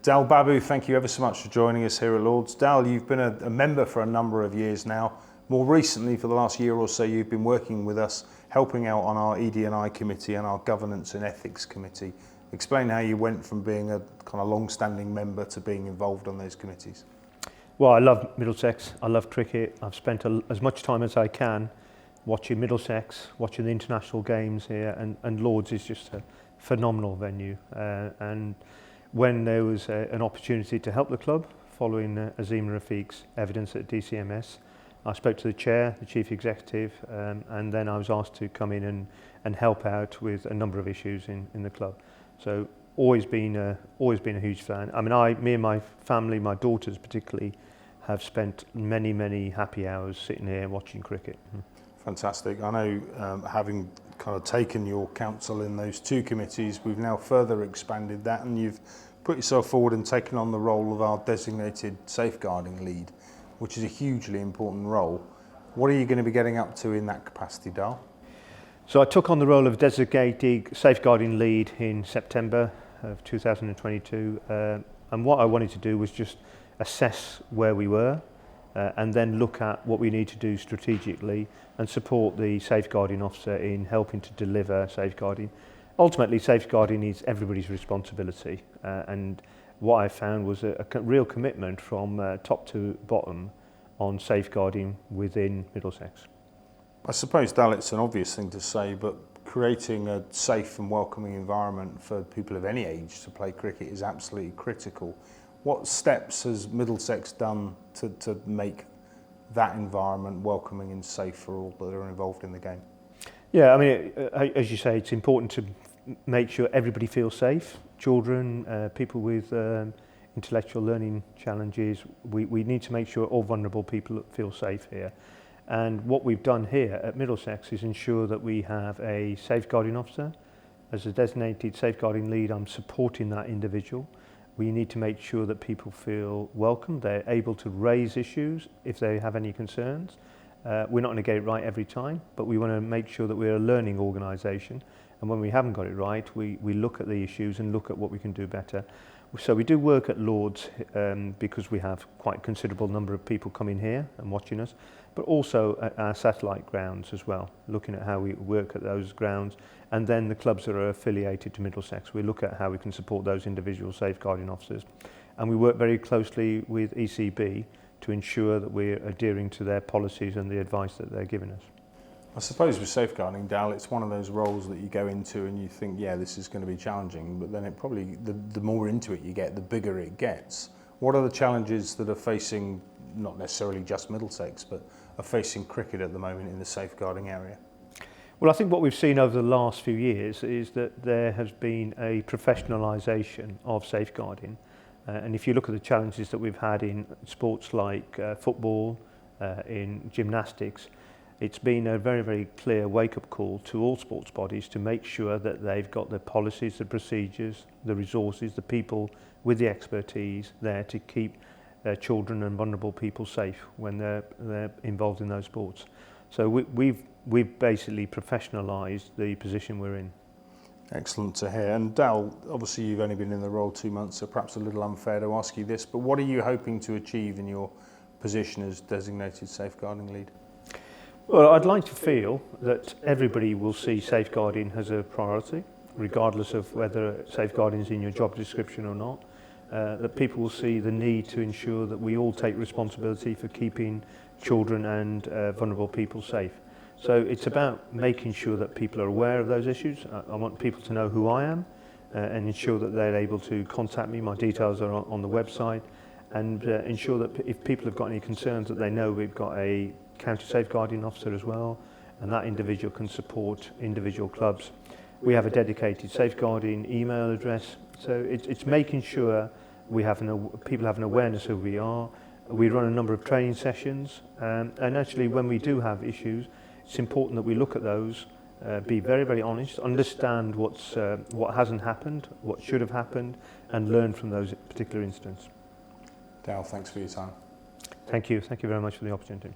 Dal Babu, thank you ever so much for joining us here at Lords. Dal, you've been a member for a number of years now. More recently, for the last year or so, you've been working with us, helping out on our ED&I committee and our governance and ethics committee. Explain how you went from being a kind of long-standing member to being involved on those committees. Well, I love Middlesex, I love cricket. I've spent as much time as I can watching Middlesex, watching the international games here, and Lords is just a phenomenal venue. And when there was an opportunity to help the club following Azim Rafiq's evidence at DCMS, I spoke to the chair, the chief executive, and then I was asked to come in and help out with a number of issues in the club. So always been a huge fan. I mean, me and my family, my daughters particularly, have spent many happy hours sitting here watching cricket. Fantastic. I know, having kind of taken your counsel in those two committees, we've now further expanded that, and you've put yourself forward and taken on the role of our designated safeguarding lead, which is a hugely important role. What are you going to be getting up to in that capacity, Dal? So I took on the role of designated safeguarding lead in September of 2022, and what I wanted to do was just assess where we were and then look at what we need to do strategically and support the safeguarding officer in helping to deliver safeguarding. Ultimately, safeguarding is everybody's responsibility, and what I found was a real commitment from top to bottom on safeguarding within Middlesex. I suppose, Dal, it's an obvious thing to say, but creating a safe and welcoming environment for people of any age to play cricket is absolutely critical. What steps has Middlesex done to make that environment welcoming and safe for all that are involved in the game? Yeah, I mean, as you say, it's important to make sure everybody feels safe. Children, people with intellectual learning challenges, we need to make sure all vulnerable people feel safe here. And what we've done here at Middlesex is ensure that we have a safeguarding officer. As a designated safeguarding lead, I'm supporting that individual. We need to make sure that people feel welcome, they're able to raise issues if they have any concerns. We're not going to get it right every time, but we want to make sure that we're a learning organisation, and when we haven't got it right, we look at the issues and look at what we can do better. So we do work at Lords because we have quite a considerable number of people coming here and watching us, but also at our satellite grounds as well, looking at how we work at those grounds. And then the clubs that are affiliated to Middlesex, we look at how we can support those individual safeguarding officers. And we work very closely with ECB to ensure that we're adhering to their policies and the advice that they're giving us. I suppose with safeguarding, Dal, it's one of those roles that you go into and you think, yeah, this is going to be challenging, but then it probably, the more into it you get, the bigger it gets. What are the challenges that are facing, not necessarily just Middlesex, but are facing cricket at the moment in the safeguarding area? Well, I think what we've seen over the last few years is that there has been a professionalisation of safeguarding. And if you look at the challenges that we've had in sports like football, in gymnastics, it's been a very clear wake-up call to all sports bodies to make sure that they've got the policies, the procedures, the resources, the people with the expertise there to keep children and vulnerable people safe when they're involved in those sports. So we've basically professionalised the position we're in. Excellent to hear. And Dal, obviously you've only been in the role 2 months, so perhaps a little unfair to ask you this, but what are you hoping to achieve in your position as designated safeguarding lead? Well, I'd like to feel that everybody will see safeguarding as a priority, regardless of whether safeguarding is in your job description or not. That people will see the need to ensure that we all take responsibility for keeping children and vulnerable people safe. So it's about making sure that people are aware of those issues. I want people to know who I am and ensure that they're able to contact me. My details are on the website, and ensure that if people have got any concerns, that they know we've got a county safeguarding officer as well, and that individual can support individual clubs. We have a dedicated safeguarding email address, so it's making sure we have people have an awareness of who we are. We run a number of training sessions, and actually when we do have issues, it's important that we look at those, be very honest, understand what hasn't happened, what should have happened, and learn from those particular incidents. Dal, thanks for your time. Thank you very much for the opportunity.